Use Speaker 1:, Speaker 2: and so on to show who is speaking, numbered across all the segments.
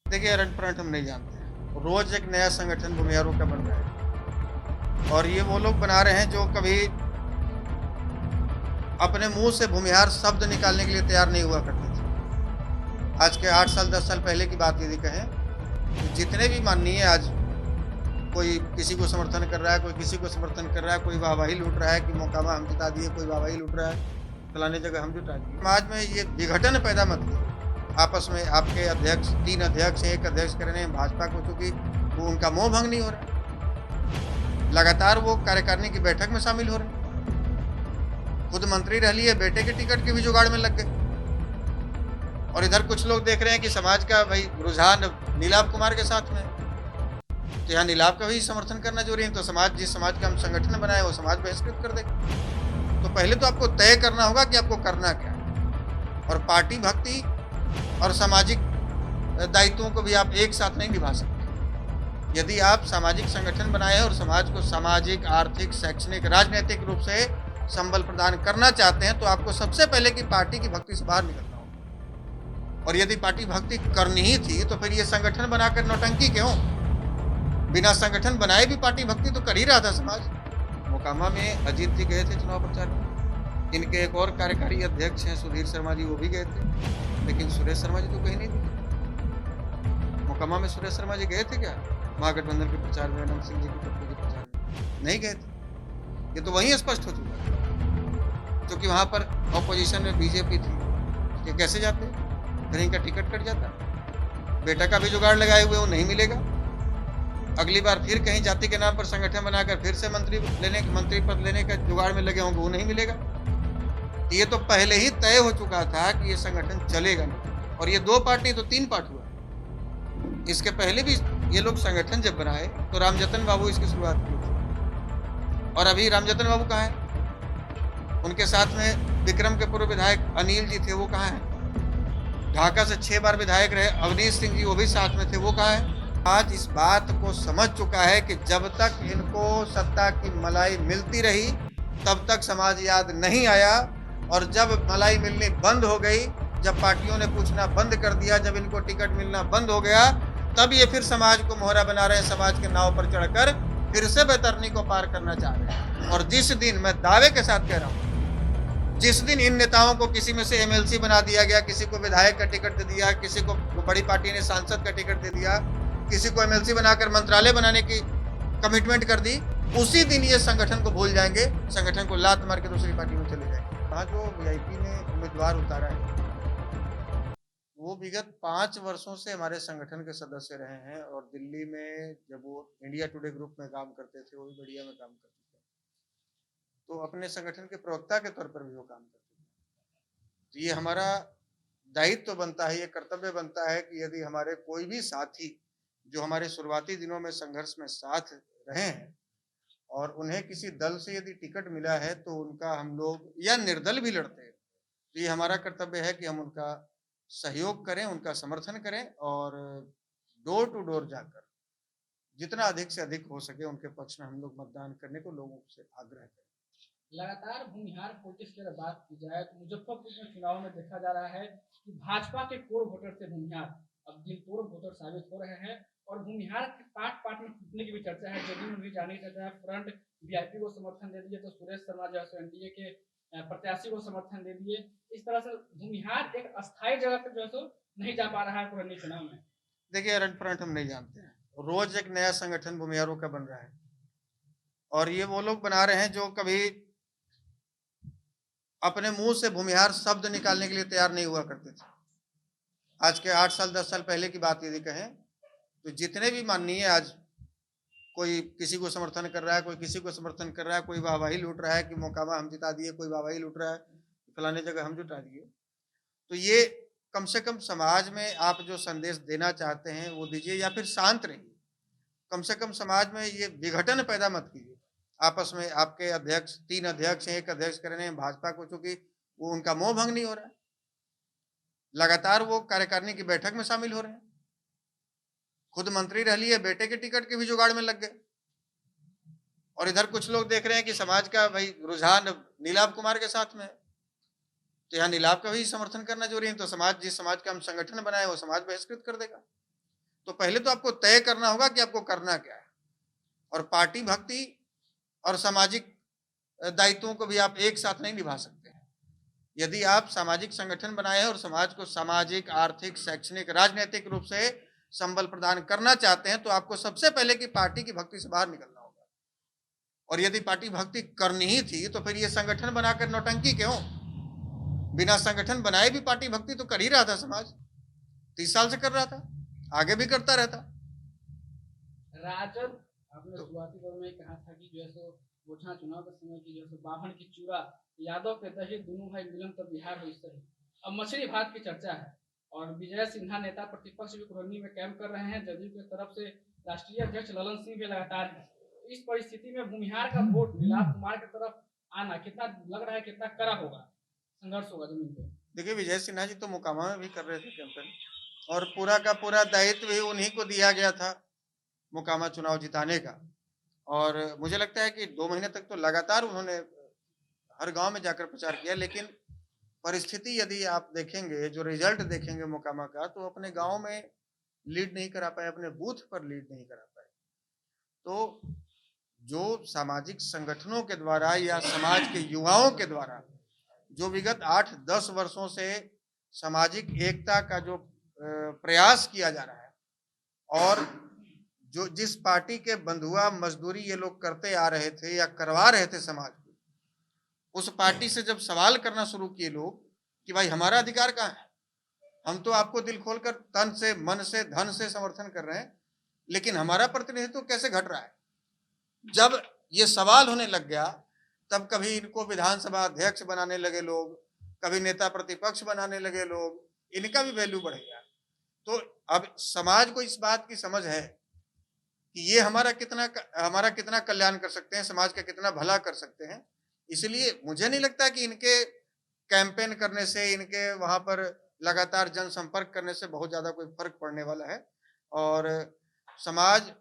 Speaker 1: देखिए, रंट परंट हम नहीं जानते हैं। रोज एक नया संगठन भूमिहारों का बन रहा है और ये वो लोग बना रहे हैं जो कभी अपने मुंह से भूमिहार शब्द निकालने के लिए तैयार नहीं हुआ करते थे। आज के 8 साल 10 साल पहले की बात यदि कहें तो जितने भी माननीय आज कोई किसी को समर्थन कर रहा है, कोई किसी को समर्थन कर रहा है, कोई वाहवाही लूट रहा है कि मोकामा हम जिता दिए, कोई वाहवाही लूट रहा है फलाने जगह हम जुटा दिए। समाज में ये विघटन पैदा मत कीजिए। आपस में आपके अध्यक्ष 3 अध्यक्ष हैं, 1 अध्यक्ष कर रहे हैं भाजपा को, चूंकि वो उनका मोह भंग नहीं हो रहा है। लगातार वो कार्यकारिणी की बैठक में शामिल हो रहे हैं। खुद मंत्री रह लिए, बेटे के टिकट के भी जुगाड़ में लग गए। और इधर कुछ लोग देख रहे हैं कि समाज का भाई रुझान नीलाभ कुमार के साथ में, तो यहाँ नीलाभ का भी समर्थन करना जरूरी है। तो समाज, जिस समाज का हम संगठन बनाए वो समाज बहिष्कृत कर देगा। तो पहले तो आपको तय करना होगा कि आपको करना क्या है, और पार्टी भक्ति और सामाजिक दायित्वों को भी आप एक साथ नहीं निभा सकते। यदि आप सामाजिक संगठन बनाए हैं और समाज को सामाजिक, आर्थिक, शैक्षणिक, राजनीतिक रूप से संबल प्रदान करना चाहते हैं, तो आपको सबसे पहले की पार्टी की भक्ति से बाहर निकलना होगा। और यदि पार्टी भक्ति करनी ही थी तो फिर ये संगठन बनाकर नौटंकी क्यों? बिना संगठन बनाए भी पार्टी भक्ति तो कर ही रहा था समाज। मोकामा में अजीत जी गए थे चुनाव प्रचार में, इनके एक और कार्यकारी अध्यक्ष हैं सुधीर शर्मा जी, वो भी गए थे, लेकिन सुरेश शर्मा जी तो कहीं नहीं दिखे। मोकामा में सुरेश शर्मा जी गए थे क्या महागठबंधन के प्रचार में, अनंत सिंह जी की पत्नी के प्रचार में? नहीं गए थे। ये तो वहीं स्पष्ट हो चुका है, क्योंकि वहां पर ऑपोजिशन में बीजेपी थी, ये कैसे जाते? कहीं का टिकट कट जाता, बेटा का भी जुगाड़ लगाए हुए वो नहीं मिलेगा। अगली बार फिर कहीं जाति के नाम पर संगठन बनाकर फिर से मंत्री पद लेने का जुगाड़ में लगे होंगे, वो नहीं मिलेगा। ये तो पहले ही तय हो चुका था कि ये संगठन चलेगा नहीं। और ये 2 पार्टी तो 3 पार्ट हुआ। इसके पहले भी ये लोग संगठन जब बनाए तो रामजतन बाबू इसकी शुरुआत की थी। और अभी रामजतन बाबू कहाँ है? उनके साथ में विक्रम के पूर्व विधायक अनिल जी थे, वो कहाँ है? ढाका से 6 बार विधायक रहे अवनीश सिंह जी, वो भी साथ में थे, वो कहाँ है? आज इस बात को समझ चुका है कि जब तक इनको सत्ता की मलाई मिलती रही तब तक समाज याद नहीं आया, और जब मलाई मिलनी बंद हो गई, जब पार्टियों ने पूछना बंद कर दिया, जब इनको टिकट मिलना बंद हो गया, तब ये फिर समाज को मोहरा बना रहे हैं, समाज के नाव पर चढ़कर फिर से बैतरनी को पार करना चाह रहे हैं। और जिस दिन, मैं दावे के साथ कह रहा हूँ, जिस दिन इन नेताओं को किसी में से एमएलसी बना दिया गया, किसी को विधायक का टिकट दे दिया, किसी को बड़ी पार्टी ने सांसद का टिकट दे दिया, किसी को एमएलसी बनाकर मंत्रालय बनाने की कमिटमेंट कर दी, उसी दिन ये संगठन को भूल जाएंगे, संगठन को लात मार के दूसरी पार्टी में चले जाएंगे। वहाँ जो वीआईपी ने उम्मीदवार उतारा है वो विगत 5 वर्षों से हमारे संगठन के सदस्य रहे हैं, और दिल्ली में जब वो इंडिया टुडे ग्रुप में काम करते थे, वो भी मीडिया में काम करते थे, तो अपने संगठन के प्रवक्ता के तौर पर भी वो काम करते थे। तो ये हमारा दायित्व तो बनता है, ये कर्तव्य बनता है कि यदि हमारे कोई भी साथी जो हमारे शुरुआती दिनों में संघर्ष में साथ रहे हैं और उन्हें किसी दल से यदि टिकट मिला है तो उनका हम लोग, या निर्दल भी लड़ते हैं, तो ये हमारा कर्तव्य है कि हम उनका सहयोग करें, उनका समर्थन करें, और डोर टू डोर जाकर जितना अधिक से अधिक हो सके उनके पक्ष में हम लोग मतदान करने को लोगों से आग्रह करें।
Speaker 2: लगातार भूमिहार पॉलिटिक्स की अगर बात की जाए तो मुजफ्फरपुर में चुनाव में देखा जा रहा है कि भाजपा के कोर वोटर से भूमिहार अब दिल तोड़ वोटर साबित हो रहे हैं, और भूमिहार के पार्ट पार्ट में टूटने की भी चर्चा है। जदयू में भी जाने की चर्चा है, फ्रंट वीआईपी को समर्थन दे दिए तो सुरेश शर्मा जो है एनडीए के प्रत्याशी को समर्थन दे दिए। इस तरह से भूमिहार एक अस्थायी जगह पर जो है नहीं जा पा रहा है पुराने चुनाव में।
Speaker 1: देखिए, रंट परंट हम नहीं जानते हैं। रोज एक नया संगठन भूमिहारों का बन रहा है, और ये वो लोग बना रहे हैं जो कभी अपने मुंह से भूमिहार शब्द निकालने के लिए तैयार नहीं हुआ करते थे। आज के 8 साल 10 साल पहले की बात यदि कहें तो जितने भी माननीय आज कोई किसी को समर्थन कर रहा है, कोई किसी को समर्थन कर रहा है, कोई वाहवाही लूट रहा है कि मोकामा हम जिता दिए, कोई वाहवाही लूट रहा है फलाने जगह हम जुटा दिए, तो ये कम से कम समाज में आप जो संदेश देना चाहते हैं वो दीजिए, या फिर शांत रहिए। कम से कम समाज में ये विघटन पैदा मत कीजिए। आपस में आपके अध्यक्ष 3 अध्यक्ष हैं, 1 अध्यक्ष कर रहे हैं भाजपा को, चूंकि वो उनका मोह भंग नहीं हो रहा है। लगातार वो कार्यकारिणी की बैठक में शामिल हो रहे हैं। खुद मंत्री रह लिए, बेटे के टिकट के भी जुगाड़ में लग गए। और इधर कुछ लोग देख रहे हैं कि समाज का भाई रुझान नीलाभ कुमार के साथ में है, तो यहाँ नीलाभ का भी समर्थन करना जरूरी है। तो समाज, जिस समाज का हम संगठन बनाए वो समाज बहिष्कृत कर देगा। पहले तो आपको तय करना होगा कि आपको करना क्या है, और पार्टी भक्ति और सामाजिक दायित्वों को भी आप एक साथ नहीं निभा सकते हैं। यदि आप सामाजिक संगठन बनाए हैं और समाज को सामाजिक, आर्थिक, शैक्षणिक, राजनीतिक रूप से संबल प्रदान करना चाहते हैं, तो आपको सबसे पहले की पार्टी की भक्ति से बाहर निकलना होगा। और यदि पार्टी भक्ति करनी ही थी तो फिर ये संगठन बनाकर नौटंकी क्यों? बिना संगठन बनाए भी पार्टी भक्ति तो कर ही रहा था समाज, 30 साल से कर रहा था, आगे भी करता रहता।
Speaker 2: राजद आपने शुरुआती दौर में कहा था कि जो है सो गोठा चुनाव के समय की जो है बाभन की चूड़ा, यादव के दही, दोनों भाई मिलन तो बिहार हो सही। अब मछली भात की चर्चा है और विजय सिन्हा नेता प्रतिपक्ष भी कुरनी में कैंप कर रहे हैं। जदयू की तरफ से राष्ट्रीय अध्यक्ष ललन सिंह भी लगातार है। इस परिस्थिति में भूमिहार का वोट नीलाभ कुमार की तरफ आना कितना लग रहा है, कितना कड़ा होगा, संघर्ष होगा जमीन पे?
Speaker 1: देखिए, विजय सिन्हा जी तो मोकामा में भी कर रहे थे कैंपेन, और पूरा का पूरा दायित्व ही उन्हीं को दिया गया था मोकामा चुनाव जिताने का। और मुझे लगता है कि 2 महीने तक तो लगातार उन्होंने हर गांव में जाकर प्रचार किया, लेकिन परिस्थिति यदि आप देखेंगे, जो रिजल्ट देखेंगे मोकामा का, तो अपने गांव में लीड नहीं करा पाए, अपने बूथ पर लीड नहीं करा पाए। तो जो सामाजिक संगठनों के द्वारा या समाज के युवाओं के द्वारा जो विगत 8-10 वर्षों से सामाजिक एकता का जो प्रयास किया जा रहा है, और जो जिस पार्टी के बंधुआ मजदूरी ये लोग करते आ रहे थे या करवा रहे थे समाज को, उस पार्टी से जब सवाल करना शुरू किए लोग कि भाई हमारा अधिकार कहाँ है, हम तो आपको दिल खोलकर तन से, मन से, धन से समर्थन कर रहे हैं, लेकिन हमारा प्रतिनिधित्व कैसे घट रहा है, जब ये सवाल होने लग गया, तब कभी इनको विधानसभा अध्यक्ष बनाने लगे लोग, कभी नेता प्रतिपक्ष बनाने लगे लोग, इनका भी वैल्यू बढ़ गया। तो अब समाज को इस बात की समझ है कि ये हमारा कितना कल्याण कर सकते हैं, समाज का कितना भला कर सकते हैं। इसलिए मुझे नहीं लगता कि इनके कैंपेन करने से, इनके वहां पर लगातार जनसंपर्क करने से बहुत ज्यादा कोई फर्क पड़ने वाला है। और समाज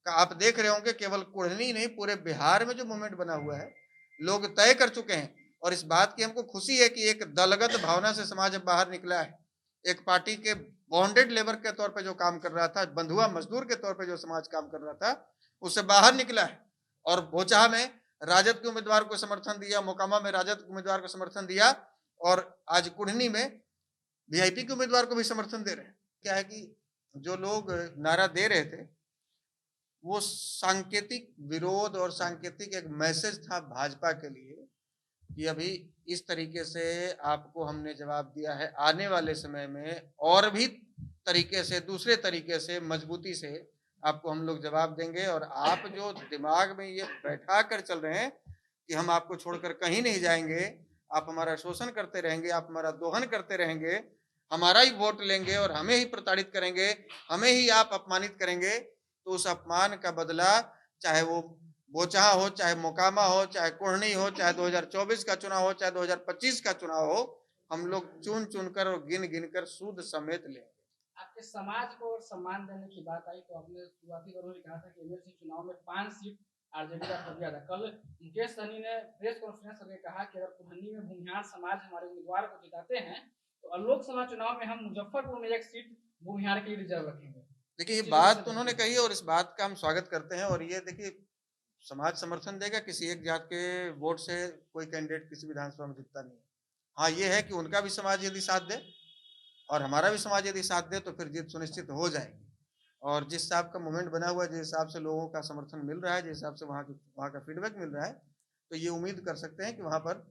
Speaker 1: का आप देख रहे होंगे, केवल कुढ़नी नहीं, पूरे बिहार में जो मूवमेंट बना हुआ है, लोग तय कर चुके हैं। और इस बात की हमको खुशी है कि एक दलगत भावना से समाज अब बाहर निकला है। एक पार्टी के बॉन्डेड लेबर के तौर पे जो काम कर रहा था, बंधुआ मजदूर के तौर पे जो समाज काम कर रहा था, उससे बाहर निकला है। और बोचाहा में राजद के उम्मीदवार को समर्थन दिया, मोकामा में राजद के उम्मीदवार को समर्थन दिया, और आज कुढ़नी में वीआईपी के उम्मीदवार को भी समर्थन दे रहे हैं। क्या है कि जो लोग नारा दे रहे थे, वो सांकेतिक विरोध और सांकेतिक एक मैसेज था भाजपा के लिए कि अभी इस तरीके से आपको हमने जवाब दिया है, आने वाले समय में और भी तरीके से, दूसरे तरीके से, मजबूती से आपको हम लोग जवाब देंगे। और आप जो दिमाग में ये बैठा कर चल रहे हैं कि हम आपको छोड़कर कहीं नहीं जाएंगे, आप हमारा शोषण करते रहेंगे, आप हमारा दोहन करते रहेंगे, हमारा ही वोट लेंगे और हमें ही प्रताड़ित करेंगे, हमें ही आप अपमानित करेंगे, तो उस अपमान का बदला, चाहे वो बोचाहा हो, चाहे मोकामा हो, चाहे कुढ़नी हो, चाहे 2024 का चुनाव हो, चाहे 2025 का चुनाव हो, हम लोग चुन चुन कर और गिन गिन कर सूद समेत लेंगे।
Speaker 2: आपके समाज को सम्मान देने की बात आई तो आपने शुरुआती दौर में कहा था कि एमएलसी चुनाव में 5 सीट आरजेडी का कब्जा था। कल मुकेश सहनी ने प्रेस कॉन्फ्रेंस में कहा कि अगर कुढ़नी में भूमिहार समाज हमारे उम्मीदवार को जिताते हैं तो लोकसभा चुनाव में हम मुजफ्फरपुर में 1 सीट भूमिहार की रिजर्व रखेंगे।
Speaker 1: देखिए, ये बात तो उन्होंने कही और इस बात का हम स्वागत करते हैं। और ये देखिए, समाज समर्थन देगा, किसी एक जात के वोट से कोई कैंडिडेट किसी विधानसभा में जीतता नहीं है। हाँ, ये है कि उनका भी समाज यदि साथ दे और हमारा भी समाज यदि साथ दे तो फिर जीत सुनिश्चित हो जाएगी। और जिस हिसाब का मूवमेंट बना हुआ है, जिस हिसाब से लोगों का समर्थन मिल रहा है, जिस हिसाब से वहाँ का फीडबैक मिल रहा है, तो ये उम्मीद कर सकते हैं कि वहाँ पर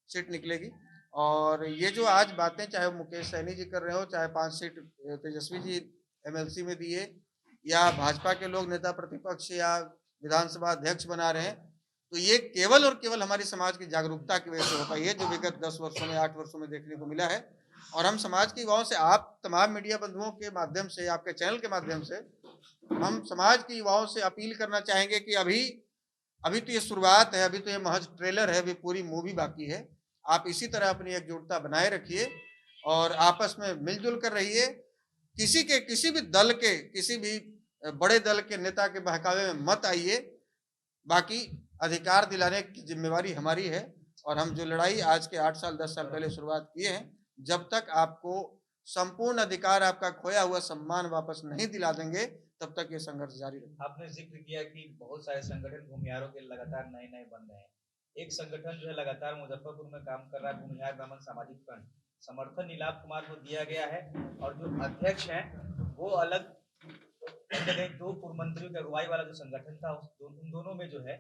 Speaker 1: सीट निकलेगी। और ये जो आज बातें, चाहे मुकेश सहनी जी कर रहे हो, चाहे 5 सीट तेजस्वी जी एमएलसी में दिए, या भाजपा के लोग नेता प्रतिपक्ष या विधानसभा अध्यक्ष बना रहे हैं, तो ये केवल और केवल हमारी समाज की जागरूकता की वजह से हो पाई है, जो विगत 10 वर्षों में, 8 वर्षों में देखने को मिला है। और हम समाज के युवाओं से, आप तमाम मीडिया बंधुओं के माध्यम से, आपके चैनल के माध्यम से, हम समाज के युवाओं से अपील करना चाहेंगे कि अभी तो ये शुरुआत है, अभी तो ये महज ट्रेलर है, अभी पूरी मूवी बाकी है। आप इसी तरह अपनी एकजुटता बनाए रखिए और आपस में मिलजुल कर रहिए। किसी भी दल के, किसी भी बड़े दल के नेता के बहकावे में मत आइए। बाकी अधिकार दिलाने की जिम्मेवारी हमारी है। और हम जो लड़ाई आज के 8 साल 10 साल पहले शुरुआत किए हैं, जब तक आपको संपूर्ण अधिकार, आपका खोया हुआ सम्मान वापस नहीं दिला देंगे, तब तक ये संघर्ष जारी रहेगा।
Speaker 3: आपने जिक्र किया कि बहुत सारे संगठन भूमिहारों के लगातार नए नए बन रहे हैं। एक संगठन जो है लगातार मुजफ्फरपुर में काम कर रहा है, भूमिहार ब्राह्मण सामाजिक फ्रंट, समर्थन नीलाभ कुमार को दिया गया है और जो अध्यक्ष हैं वो अलग। दो पूर्व मंत्रियों की अगुवाई वाला जो संगठन था उन दोनों में जो है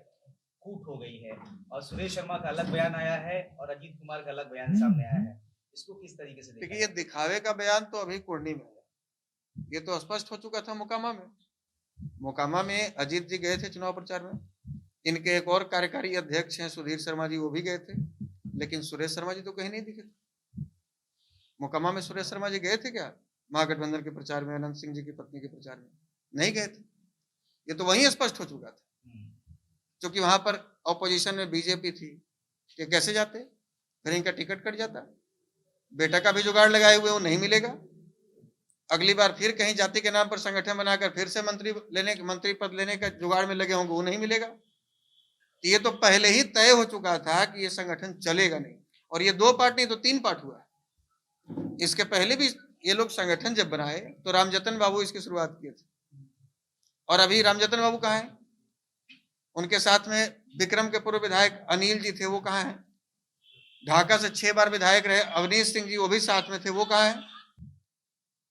Speaker 3: कूट हो गई है और सुरेश शर्मा का अलग बयान आया है और अजीत कुमार का अलग बयान सामने आया है। इसको किस तरीके से
Speaker 1: देखिए, ये दिखावे का बयान तो अभी कुर्नी में है, ये तो स्पष्ट हो चुका था मोकामा में। मोकामा में अजीत जी गए थे चुनाव प्रचार में, इनके एक और कार्यकारी अध्यक्ष हैं सुधीर शर्मा जी, वो भी गए थे, लेकिन सुरेश शर्मा जी तो कहीं नहीं दिखे। मोकामा में सुरेश शर्मा जी गए थे क्या महागठबंधन के प्रचार में, अनंत सिंह जी की पत्नी के प्रचार में? नहीं गए थे। ये तो वहीं स्पष्ट हो चुका था, क्योंकि वहां पर ऑपोजिशन में बीजेपी थी, ये कैसे जाते? फिर इनका टिकट कट जाता, बेटा का भी जुगाड़ लगाए हुए वो नहीं मिलेगा, अगली बार फिर कहीं जाति के नाम पर संगठन बनाकर फिर से मंत्री पद लेने का जुगाड़ में लगे होंगे, वो नहीं मिलेगा। तो ये तो पहले ही तय हो चुका था कि ये संगठन चलेगा नहीं, और ये 2 पार्ट नहीं तो 3 पार्ट हुआ है। इसके पहले भी ये लोग संगठन जब बनाए तो रामजतन बाबू इसकी शुरुआत किए थे, और अभी रामजतन बाबू कहाँ हैं? उनके साथ में विक्रम के पूर्व विधायक अनिल जी थे, वो कहाँ हैं? ढाका से 6 बार विधायक रहे अवनीश सिंह जी, वो भी साथ में थे, वो कहाँ हैं?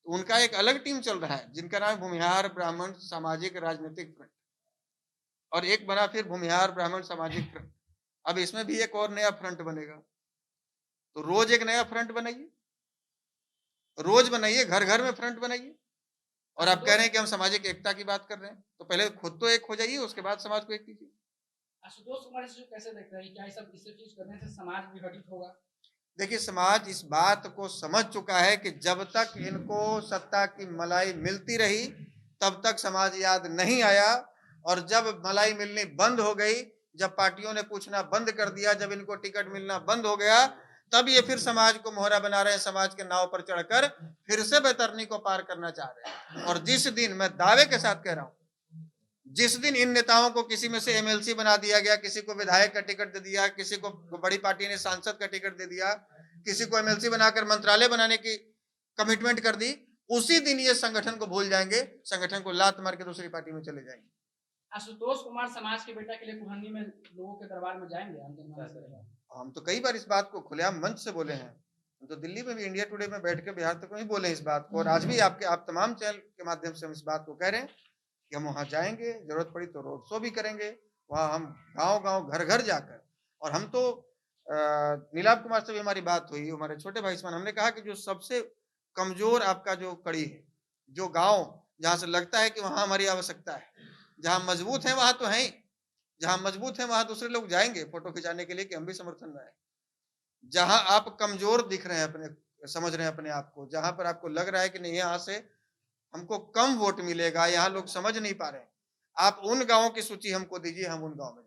Speaker 1: तो उनका एक अलग टीम चल रहा है जिनका नाम भूमिहार ब्राह्मण सामाजिक राजनीतिक फ्रंट, और एक बना फिर भूमिहार ब्राह्मण सामाजिक फ्रंट। अब इसमें भी एक और नया फ्रंट बनेगा, तो रोज एक नया फ्रंट बनाइए, रोज बनाइए, घर घर में फ्रंट बनाइए। और आप कह रहे हैं कि हम सामाजिक एकता की बात कर रहे हैं, तो पहले खुद तो एक हो जाइए, उसके बाद समाज को एक कीजिए।
Speaker 2: आशुतोष कुमार इसको कैसे देख रहे हैं? क्या सब इस चीज करने से समाज विघटित होगा?
Speaker 1: देखिए, समाज इस बात को समझ चुका है कि जब तक इनको सत्ता की मलाई मिलती रही तब तक समाज याद नहीं आया, और जब मलाई मिलनी बंद हो गई, जब पार्टियों ने पूछना बंद कर दिया, जब इनको टिकट मिलना बंद हो गया, तब ये फिर समाज को मोहरा बना रहे हैं, समाज के नाव पर चढ़कर फिर से बैतरनी को पार करना चाह रहे हैं। और जिस दिन, मैं दावे के साथ कह रहा हूं, जिस दिन इन नेताओं को किसी में से एमएलसी बना दिया गया, किसी को विधायक का टिकट दे दिया, किसी को बड़ी पार्टी ने सांसद का टिकट दे दिया, किसी को एमएलसी बनाकर मंत्रालय बनाने की कमिटमेंट कर दी, उसी दिन ये संगठन को भूल जाएंगे, संगठन को लात मार के दूसरी पार्टी में चले जाएंगे।
Speaker 2: आशुतोष कुमार समाज के बेटा के लिए कुहनी में लोगों के दरबार में जाएंगे?
Speaker 1: हम तो कई बार इस बात को खुलेआम मंच से बोले हैं, हम तो दिल्ली में भी इंडिया टुडे में बैठ के बिहार तक में बोले इस बात को, और आज भी आप तमाम चैनल के माध्यम से हम इस बात को कह रहे हैं कि हम वहाँ जाएंगे, जरूरत पड़ी तो रोड शो भी करेंगे, वहाँ हम गांव गांव घर घर जाकर। और हम तो नीलाभ कुमार से भी हमारी बात हुई, हमारे छोटे भाई समान, हमने कहा कि जो सबसे कमजोर आपका जो कड़ी है, जो गांव जहाँ से लगता है कि वहाँ हमारी आवश्यकता है, जहाँ मजबूत है वहाँ तो है ही, जहाँ मजबूत है वहाँ दूसरे लोग जाएंगे फोटो खिंचाने के लिए कि हम भी समर्थन में आए। जहाँ आप कमजोर दिख रहे हैं, अपने समझ रहे हैं अपने आप को, जहाँ पर आपको लग रहा है कि नहीं यहाँ से हमको कम वोट मिलेगा, यहाँ लोग समझ नहीं पा रहे, आप उन गांवों की सूची हमको दीजिए, हम उन गांव में